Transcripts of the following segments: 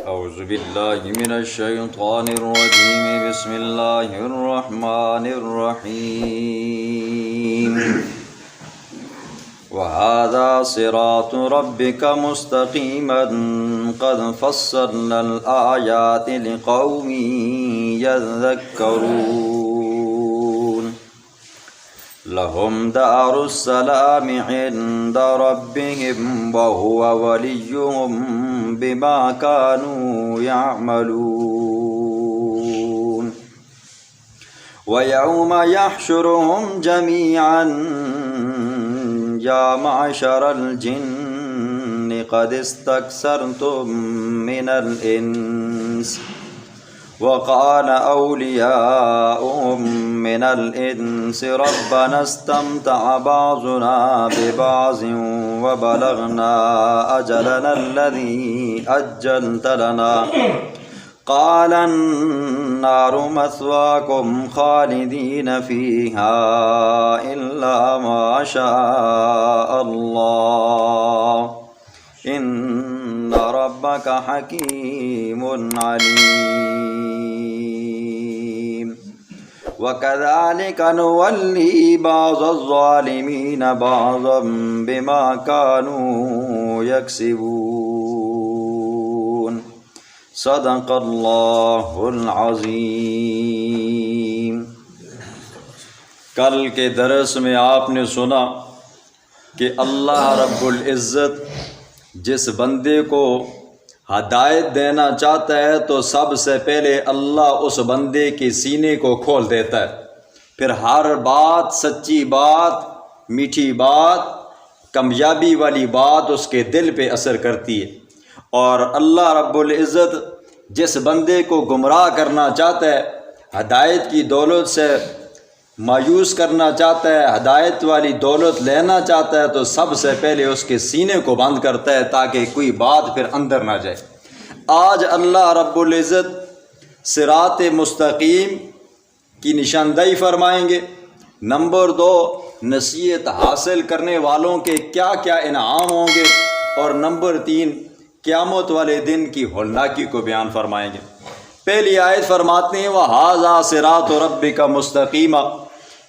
أعوذ بالله من الشيطان الرجيم بسم الله الرحمن الرحيم وهذا صراط ربك مستقيما قد فصلنا الآيات لقوم يذكرون لهم دار السلام عند ربهم وهو وليهم بما كانوا يعملون ويوم يحشرهم جميعا يا معشر الجن قد استكثرتم من الإنس وقال أولياؤهم من الإنس ربنا استمتع بعضنا ببعض وبلغنا أجلنا الذي أجلت لنا قال النار مثواكم خالدين فيها إلا ما شاء الله إن ربك حكيم عليم وكذلك نولي بعض الظالمين بعضا بما كانوا يكسبون صدق اللہ العظیم۔ کل کے درس میں آپ نے سنا کہ اللہ رب العزت جس بندے کو ہدایت دینا چاہتا ہے تو سب سے پہلے اللہ اس بندے کے سینے کو کھول دیتا ہے، پھر ہر بات، سچی بات، میٹھی بات، کامیابی والی بات اس کے دل پہ اثر کرتی ہے، اور اللہ رب العزت جس بندے کو گمراہ کرنا چاہتا ہے، ہدایت کی دولت سے مایوس کرنا چاہتا ہے، ہدایت والی دولت لینا چاہتا ہے، تو سب سے پہلے اس کے سینے کو بند کرتا ہے تاکہ کوئی بات پھر اندر نہ جائے۔ آج اللہ رب العزت صراط مستقیم کی نشاندہی فرمائیں گے۔ نمبر 2، نصیحت حاصل کرنے والوں کے کیا کیا انعام ہوں گے، اور نمبر 3، قیامت والے دن کی ہولناکی کو بیان فرمائیں گے۔ پہلی آیت فرماتے ہیں وَهَذَا صِرَاطُ رَبِّكَ مُسْتَقِيمًا،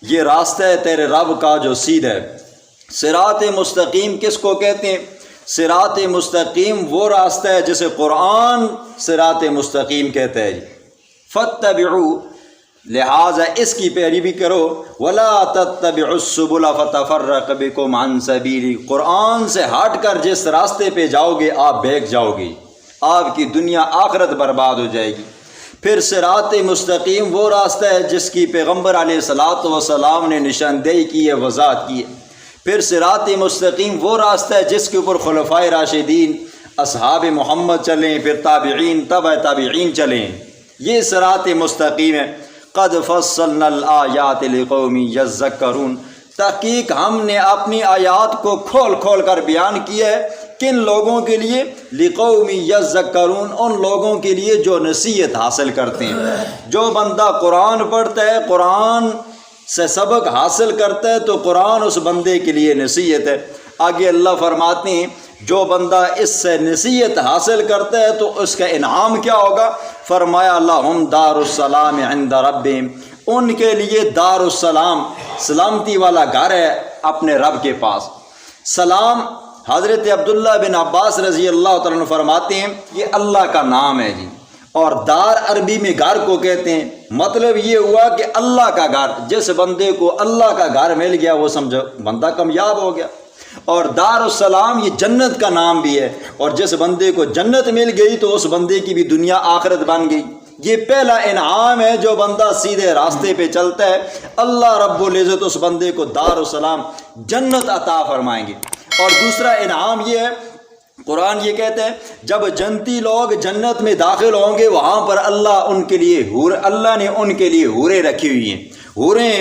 یہ راستہ ہے تیرے رب کا جو سیدھا ہے۔ صراط مستقیم کس کو کہتے ہیں؟ صراط مستقیم وہ راستہ ہے جسے قرآن صراط مستقیم کہتا ہے۔ فَاتَّبِعُوا، لہٰذا اس کی پیروی کرو، وَلَا تَتَّبِعُوا السُّبُلَ فَتَفَرَّقَ بِكُمْ عَنْ سَبِيلِهِ، قرآن سے ہٹ کر جس راستے پہ جاؤ گے آپ بہک جاؤ گے، آپ کی دنیا آخرت برباد ہو جائے گی۔ پھر صراط مستقیم وہ راستہ ہے جس کی پیغمبر علیہ السلام نے نشاندہی کی ہے، وضاحت کی ہے۔ پھر صراط مستقیم وہ راستہ ہے جس کے اوپر خلفائے راشدین، اصحاب محمد چلیں، پھر تابعین، تبع تابعین چلیں، یہ صراط مستقیم ہے۔ قد فصلنا الآیات لقوم یذکرون، تحقیق ہم نے اپنی آیات کو کھول کھول کر بیان کیا ہے، کن لوگوں کے لیے؟ لقوم یذکرون، ان لوگوں کے لیے جو نصیحت حاصل کرتے ہیں۔ جو بندہ قرآن پڑھتا ہے، قرآن سے سبق حاصل کرتا ہے، تو قرآن اس بندے کے لیے نصیحت ہے۔ آگے اللہ فرماتے ہیں جو بندہ اس سے نصیحت حاصل کرتا ہے تو اس کا انعام کیا ہوگا؟ فرمایا لہم دار السلام عند ربہم، ان کے لیے دار السلام، سلامتی والا گھر ہے اپنے رب کے پاس۔ سلام، حضرت عبداللہ بن عباس رضی اللہ تعالیٰ عنہ فرماتے ہیں یہ اللہ کا نام ہے جی، اور دار عربی میں گھر کو کہتے ہیں۔ مطلب یہ ہوا کہ اللہ کا گھر، جس بندے کو اللہ کا گھر مل گیا وہ سمجھو بندہ کامیاب ہو گیا۔ اور دار السلام یہ جنت کا نام بھی ہے، اور جس بندے کو جنت مل گئی تو اس بندے کی بھی دنیا آخرت بن گئی۔ یہ پہلا انعام ہے، جو بندہ سیدھے راستے پہ چلتا ہے اللہ رب العزت اس بندے کو دار السلام جنت عطا فرمائیں گے۔ اور دوسرا انعام یہ ہے، قرآن یہ کہتے ہیں جب جنتی لوگ جنت میں داخل ہوں گے وہاں پر اللہ نے ان کے لیے حوریں رکھی ہوئی ہیں۔ حوریں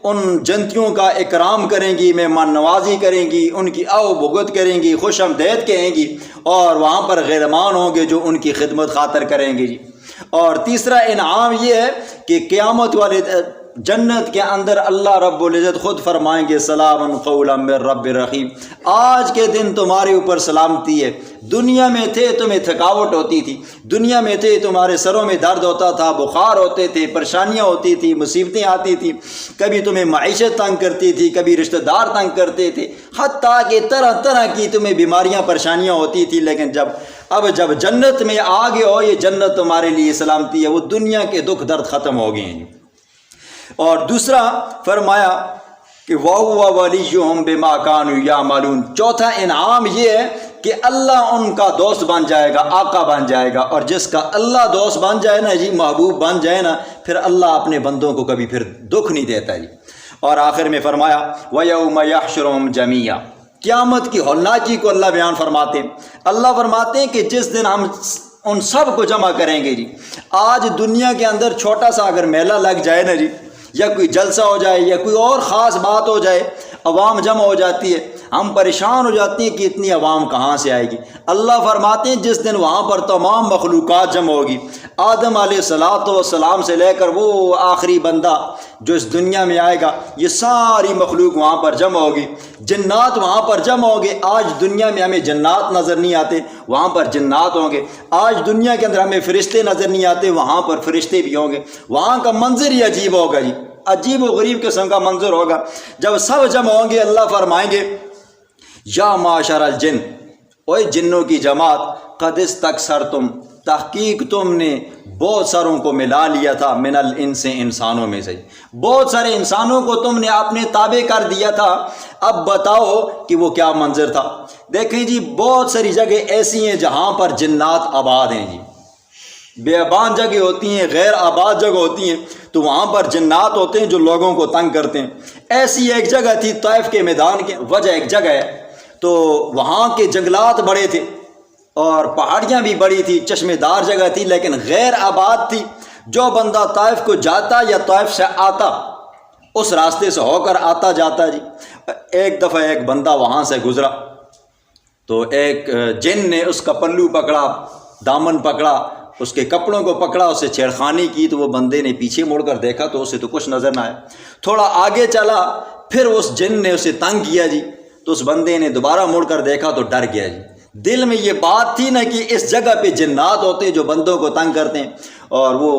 ان جنتیوں کا اکرام کریں گی، مہمان نوازی کریں گی، ان کی آؤ بھگت کریں گی، خوش آمدید کہیں گی، اور وہاں پر غیرمان ہوں گے جو ان کی خدمت خاطر کریں گے جی۔ اور تیسرا انعام یہ ہے کہ قیامت والے جنت کے اندر اللہ رب العزت خود فرمائیں گے سلام قولا من رب رحیم، آج کے دن تمہارے اوپر سلامتی ہے۔ دنیا میں تھے تمہیں تھکاوٹ ہوتی تھی، دنیا میں تھے تمہارے سروں میں درد ہوتا تھا، بخار ہوتے تھے، پریشانیاں ہوتی تھی، مصیبتیں آتی تھی، کبھی تمہیں معیشت تنگ کرتی تھی، کبھی رشتہ دار تنگ کرتے تھے، حتیٰ کہ طرح طرح کی تمہیں بیماریاں پریشانیاں ہوتی تھی، لیکن جب جنت میں آ گئے ہو، یہ جنت تمہارے لیے سلامتی ہے، وہ دنیا کے دکھ درد ختم ہو گئے ہیں۔ اور دوسرا فرمایا کہ وَهُوَ وَلِيُّهُمْ بِمَا كَانُوا يَعْمَلُونَ، چوتھا انعام یہ ہے کہ اللہ ان کا دوست بن جائے گا، آقا بن جائے گا، اور جس کا اللہ دوست بن جائے نا جی، محبوب بن جائے نا، پھر اللہ اپنے بندوں کو کبھی پھر دکھ نہیں دیتا جی۔ اور آخر میں فرمایا وَيَوْمَ يَحْشُرُهُمْ جَمِيعًا، قیامت کی ہولناکی کو اللہ بیان فرماتے ہیں۔ اللہ فرماتے ہیں کہ جس دن ہم ان سب کو جمع کریں گے جی۔ آج دنیا کے اندر چھوٹا سا اگر میلہ لگ جائے نا جی، یا کوئی جلسہ ہو جائے یا کوئی اور خاص بات ہو جائے، عوام جمع ہو جاتی ہے، ہم پریشان ہو جاتے ہیں کہ اتنی عوام کہاں سے آئے گی۔ اللہ فرماتے ہیں جس دن وہاں پر تمام مخلوقات جمع ہوگی، آدم علیہ السلام سے لے کر وہ آخری بندہ جو اس دنیا میں آئے گا، یہ ساری مخلوق وہاں پر جمع ہوگی، جنات وہاں پر جمع ہوں گے۔ آج دنیا میں ہمیں جنات نظر نہیں آتے، وہاں پر جنات ہوں گے۔ آج دنیا کے اندر ہمیں فرشتے نظر نہیں آتے، وہاں پر فرشتے بھی ہوں گے۔ وہاں کا منظر ہی عجیب ہوگا جی، عجیب و غریب قسم کا منظر ہوگا۔ جب سب جمع ہوں گے، اللہ فرمائیں گے یا معاشر الجن، اوے جنوں کی جماعت، قد استکثرتم، تحقیق تم نے بہت ساروں کو ملا لیا تھا، من الانس، انسانوں میں سے بہت سارے انسانوں کو تم نے اپنے تابع کر دیا تھا۔ اب بتاؤ کہ وہ کیا منظر تھا۔ دیکھیں جی، بہت ساری جگہ ایسی ہیں جہاں پر جنات آباد ہیں جی، بیابان جگہ ہوتی ہیں، غیر آباد جگہ ہوتی ہیں، تو وہاں پر جنات ہوتے ہیں جو لوگوں کو تنگ کرتے ہیں۔ ایسی ایک جگہ تھی طائف کے میدان کے وجہ ایک جگہ ہے، تو وہاں کے جنگلات بڑے تھے اور پہاڑیاں بھی بڑی تھی، چشمے دار جگہ تھی، لیکن غیر آباد تھی۔ جو بندہ طائف کو جاتا یا طائف سے آتا، اس راستے سے ہو کر آتا جاتا جی۔ ایک دفعہ ایک بندہ وہاں سے گزرا تو ایک جن نے اس کا پلو پکڑا، دامن پکڑا، اس کے کپڑوں کو پکڑا، اسے چھیڑخانی کی، تو وہ بندے نے پیچھے مڑ کر دیکھا تو اسے تو کچھ نظر نہ آیا۔ تھوڑا آگے چلا، پھر اس جن نے اسے تنگ کیا جی، تو اس بندے نے دوبارہ مڑ کر دیکھا تو ڈر گیا جی۔ دل میں یہ بات تھی نا کہ اس جگہ پہ جنات ہوتے جو بندوں کو تنگ کرتے ہیں، اور وہ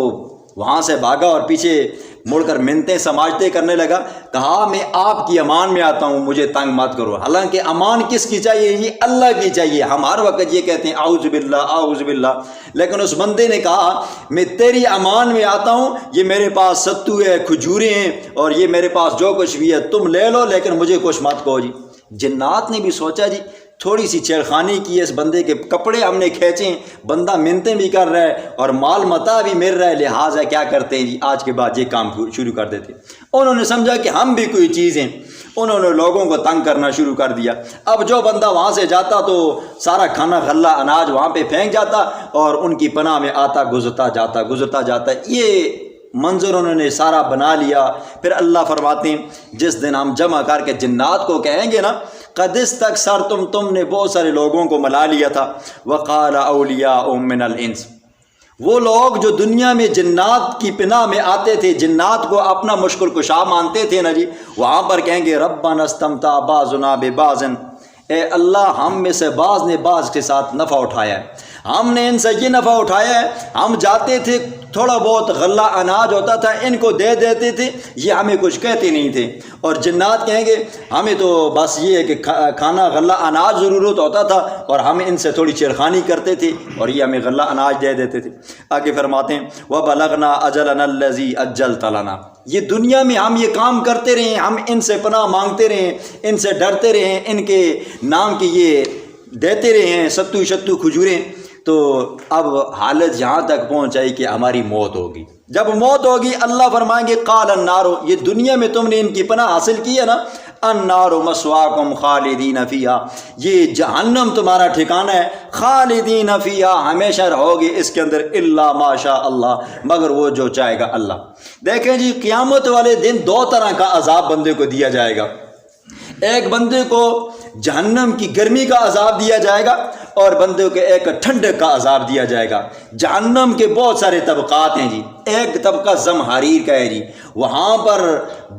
وہاں سے بھاگا اور پیچھے مڑ کر منتیں سماجتے کرنے لگا۔ کہا میں آپ کی امان میں آتا ہوں، مجھے تنگ مت کرو۔ حالانکہ امان کس کی چاہیے؟ یہ اللہ کی چاہیے۔ ہم ہر وقت یہ کہتے ہیں اعوذ باللہ اعوذ باللہ، لیکن اس بندے نے کہا میں تیری امان میں آتا ہوں، یہ میرے پاس ستو ہے، کھجوریں ہیں، اور یہ میرے پاس جو کچھ بھی ہے تم لے لو، لیکن مجھے کچھ مت کہو جی۔ جنات نے بھی سوچا جی، تھوڑی سی چھیڑخانی کی ہے، اس بندے کے کپڑے ہم نے کھینچے، بندہ منتیں بھی کر رہا ہے اور مال متا بھی مل رہا ہے، لہٰذا کیا کرتے ہیں جی، آج کے بعد یہ کام شروع کر دیتے۔ انہوں نے سمجھا کہ ہم بھی کوئی چیز ہیں، انہوں نے لوگوں کو تنگ کرنا شروع کر دیا۔ اب جو بندہ وہاں سے جاتا تو سارا کھانا غلہ اناج وہاں پہ پھینک جاتا اور ان کی پناہ میں آتا، گزرتا جاتا۔ یہ منظر انہوں نے سارا بنا لیا۔ پھر اللہ فرماتے ہیں جس دن ہم جمع کر کے جنات کو کہیں گے نا، قد استکثرتم، تم نے بہت سارے لوگوں کو ملا لیا تھا، وقال اولیاء من الانس، وہ لوگ جو دنیا میں جنات کی پناہ میں آتے تھے، جنات کو اپنا مشکل کشا مانتے تھے نا جی، وہاں پر کہیں گے ربنا استمتع بعضنا ببعض، اے اللہ ہم میں سے بعض نے بعض کے ساتھ نفع اٹھایا ہے، ہم نے ان سے یہ نفع اٹھایا ہے، ہم جاتے تھے تھوڑا بہت غلہ اناج ہوتا تھا ان کو دے دیتے تھے، یہ ہمیں کچھ کہتے نہیں تھے۔ اور جنات کہیں گے ہمیں تو بس یہ ہے کہ کھانا غلہ اناج ضرورت ہوتا تھا اور ہم ان سے تھوڑی چھیڑخانی کرتے تھے اور یہ ہمیں غلہ اناج دے دیتے تھے۔ آگے فرماتے ہیں وَبَلَغْنَا أَجَلَنَا الَّذِي أَجَّلْتَ لَنَا، یہ دنیا میں ہم یہ کام کرتے رہے، ہم ان سے پناہ مانگتے رہے، ان سے ڈرتے رہے، ان کے نام کی یہ دیتے رہے ستو شتو کھجوریں، تو اب حالت یہاں تک پہنچائی کہ ہماری موت ہوگی۔ جب موت ہوگی اللہ فرمائیں گے قال النار، یہ دنیا میں تم نے ان کی پناہ حاصل کی ہے نا، النار مسواکم خالدین فیہا، یہ جہنم تمہارا ٹھکانہ ہے، خالدین فیہا، ہمیشہ رہو گے اس کے اندر، الا ما شاء اللہ، مگر وہ جو چاہے گا اللہ۔ دیکھیں جی قیامت والے دن دو طرح کا عذاب بندے کو دیا جائے گا۔ ایک بندے کو جہنم کی گرمی کا عذاب دیا جائے گا اور بندے کو ایک ٹھنڈک کا عذاب دیا جائے گا۔ جہنم کے بہت سارے طبقات ہیں جی، ایک طبقہ زمہریر کا ہے جی، وہاں پر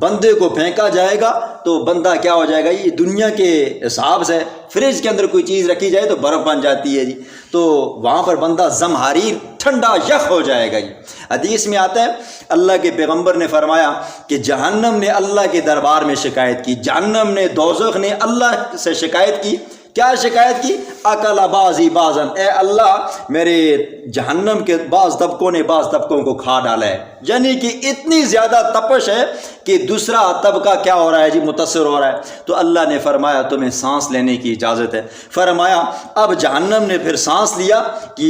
بندے کو پھینکا جائے گا تو بندہ کیا ہو جائے گا، یہ دنیا کے حساب سے فریج کے اندر کوئی چیز رکھی جائے تو برف بن جاتی ہے جی، تو وہاں پر بندہ زمہریر ٹھنڈا یخ ہو جائے گا جی۔ حدیث میں آتا ہے اللہ کے پیغمبر نے فرمایا کہ جہنم نے اللہ کے دربار میں شکایت کی، جہنم نے، دوزخ نے اللہ سے شکایت کی۔ کیا شکایت کی؟ اکل بعضی بعضاً، اے اللہ میرے جہنم کے بعض طبقوں نے بعض طبقوں کو کھا ڈالا ہے، یعنی کہ اتنی زیادہ تپش ہے کہ دوسرا طبقہ کیا ہو رہا ہے جی، متاثر ہو رہا ہے۔ تو اللہ نے فرمایا تمہیں سانس لینے کی اجازت ہے۔ فرمایا اب جہنم نے پھر سانس لیا کہ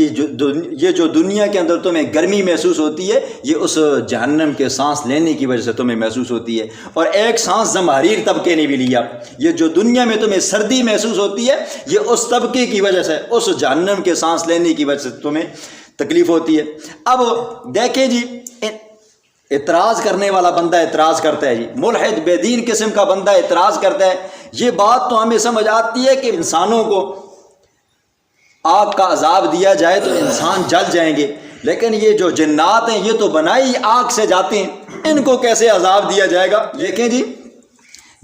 یہ جو دنیا کے اندر تمہیں گرمی محسوس ہوتی ہے یہ اس جہنم کے سانس لینے کی وجہ سے تمہیں محسوس ہوتی ہے، اور ایک سانس زمہریر طبقے نے بھی لیا، یہ جو دنیا میں تمہیں سردی محسوس ہوتی ہے یہ اس طبقے کی وجہ سے، اس جہنم کے سانس لینے کی وجہ سے تمہیں تکلیف ہوتی ہے۔ اب دیکھیں جی، اعتراض کرنے والا بندہ اعتراض کرتا ہے جی، ملحد بے دین قسم کا بندہ اعتراض کرتا ہے، یہ بات تو ہمیں سمجھ آتی ہے کہ انسانوں کو آگ کا عذاب دیا جائے تو انسان جل جائیں گے، لیکن یہ جو جنات ہیں یہ تو بنائی آگ سے جاتے ہیں، ان کو کیسے عذاب دیا جائے گا؟ دیکھیں جی،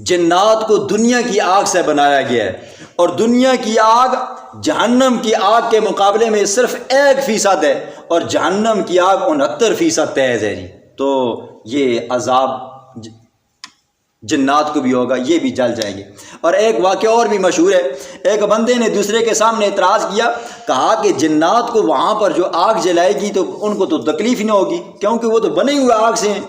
جنات کو دنیا کی آگ سے بنایا گیا ہے، اور دنیا کی آگ جہنم کی آگ کے مقابلے میں صرف 1% ہے، اور جہنم کی آگ 69% تیز ہے جی، تو یہ عذاب جنات کو بھی ہوگا، یہ بھی جل جائیں گے۔ اور ایک واقعہ اور بھی مشہور ہے، ایک بندے نے دوسرے کے سامنے اعتراض کیا، کہا کہ جنات کو وہاں پر جو آگ جلائے گی تو ان کو تو تکلیف ہی نہ ہوگی کیونکہ وہ تو بنے ہوئے آگ سے ہیں۔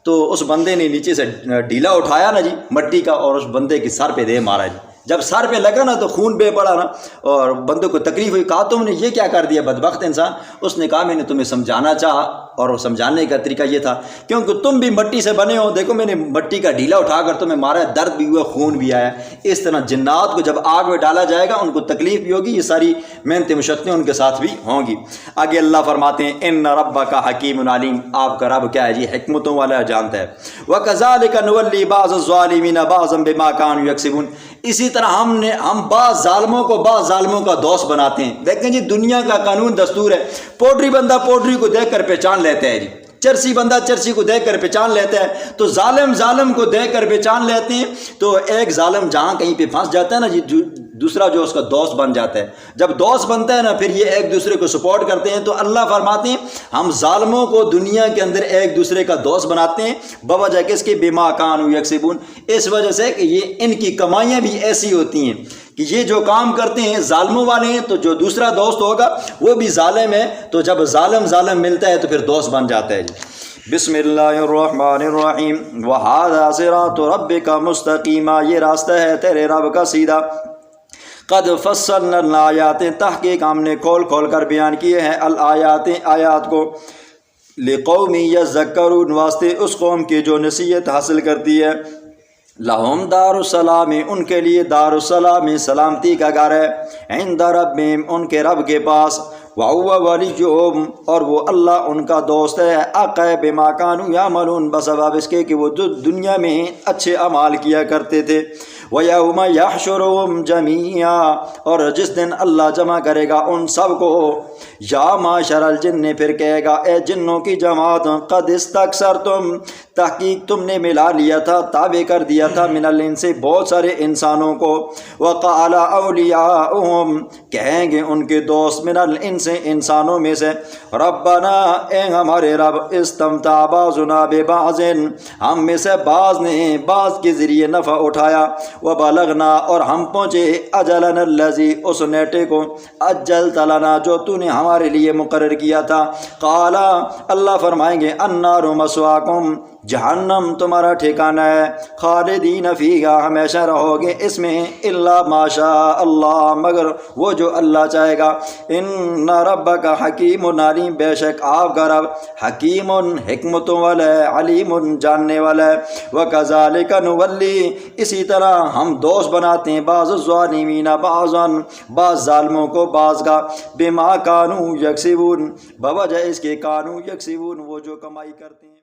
تو اس بندے نے نیچے سے ڈھیلا اٹھایا نا جی مٹی کا، اور اس بندے کے سر پہ دے مارا جی، جب سر پہ لگا نا تو خون بے پڑا نا، اور بندے کو تکلیف ہوئی، کہا تم نے یہ کیا کر دیا بدبخت انسان؟ اس نے کہا میں نے تمہیں سمجھانا چاہا، اور سمجھانے کا طریقہ یہ تھا کیونکہ تم بھی مٹی سے بنے ہو، دیکھو میں نے مٹی کا ڈھیلا اٹھا کر تمہیں مارا ہے، درد بھی ہوا، خون بھی آیا۔ اس طرح جنات کو جب آگ میں ڈالا جائے گا ان کو تکلیف بھی ہوگی، یہ ساری محنتیں مشقتیں ان کے ساتھ بھی ہوں گی۔ آگے اللہ فرماتے ہیں ان ربک حکیم علیم، آپ کا رب کیا ہے جی، حکمتوں والا جانتا ہے۔ وَكَذَلِكَ نُوَلِّي بَعْضَ الظَّالِمِينَ بَعْضًا بِمَا كَانُوا يَكْسِبُونَ، اسی طرح ہم بعض ظالموں کو بعض ظالموں کا دوست بناتے ہیں۔ دیکھیں جی دنیا کا قانون دستور ہے، پوڈری بندہ پوڈری کو دیکھ کر پہچان لیتا ہے جی، چرسی بندہ چرسی کو دیکھ کر پہچان لیتا ہے، تو ظالم ظالم کو دیکھ کر پہچان لیتے ہیں۔ تو ایک ظالم جہاں کہیں پہ پھنس جاتا ہے نا جی، دوسرا جو اس کا دوست بن جاتا ہے، جب دوست بنتا ہے نا پھر یہ ایک دوسرے کو سپورٹ کرتے ہیں۔ تو اللہ فرماتے ہیں ہم ظالموں کو دنیا کے اندر ایک دوسرے کا دوست بناتے ہیں، بوجہ کس کے، بما کانوا یکسبون، اس وجہ سے کہ یہ ان کی کمائیاں بھی ایسی ہوتی ہیں کہ یہ جو کام کرتے ہیں ظالموں والے ہیں، تو جو دوسرا دوست ہوگا وہ بھی ظالم ہے، تو جب ظالم ظالم ملتا ہے تو پھر دوست بن جاتا ہے جی۔ بسم اللہ الرحمن الرحیم وَهَذَا صِرَاطُ رَبِّكَ مُسْتَقِيمًا، یہ راستہ ہے تیرے رب کا سیدھا۔ قد فصلنا الآیات، تحقیق ہم نے کھول کھول کر بیان کیے ہیں الآیات، آیات کو، لقوم یذکرون، واسطے اس قوم کی جو نصیحت حاصل کرتی ہے، لہم دار السلام، ان کے لیے دار السلام سلامتی کا گھر ہے، عند ربہم، ان کے رب کے پاس، وَهُوَ وَلِيُّهُمْ، اور وہ اللہ ان کا دوست ہے، حقا بما كانوا يعملون، بسبب اس کے کہ وہ دنیا میں اچھے اعمال کیا کرتے تھے۔ وَيَوْمَ يَحْشُرُهُمْ جَمِيعًا، اور جس دن اللہ جمع کرے گا ان سب کو، یا معشر الجن، پھر کہے گا اے جنوں کی جماعت، قد استکثرتم، تحقیق تم نے ملا لیا تھا، تابع کر دیا تھا، من الانس، بہت سارے انسانوں کو، وقال اولیاؤہم، کہیں گے ان کے دوست، من الانس، انسانوں میں سے، ربنا، اے ہمارے رب، استمتع بعضنا ببعض، ہم میں سے بعض نے بعض کے ذریعے نفع اٹھایا، وبلغنا، اور ہم پہنچے، اجلنا الذی، اس نیٹے کو، اجلت لنا، جو تو نے ہمارے لیے مقرر کیا تھا، قال، اللہ فرمائیں گے، النار مسواکم، جہنم تمہارا ٹھکانہ ہے، خالدین فیہا، ہمیشہ رہو گے اس میں، الا ما شاء اللہ، مگر وہ جو اللہ چاہے گا، ان ربک حکیم علیم، بے شک آپ کا رب حکیم، حکمتوں والا ہے، علیم، جاننے والا ہے، وکذالک نولی، اسی طرح ہم دوست بناتے ہیں، بعض الظالمین بعضا، بعض ظالموں کو بعض کا، بما کانوا یکسبون، بوجہ اس کے کانوا یکسبون، وہ جو کمائی کرتے ہیں۔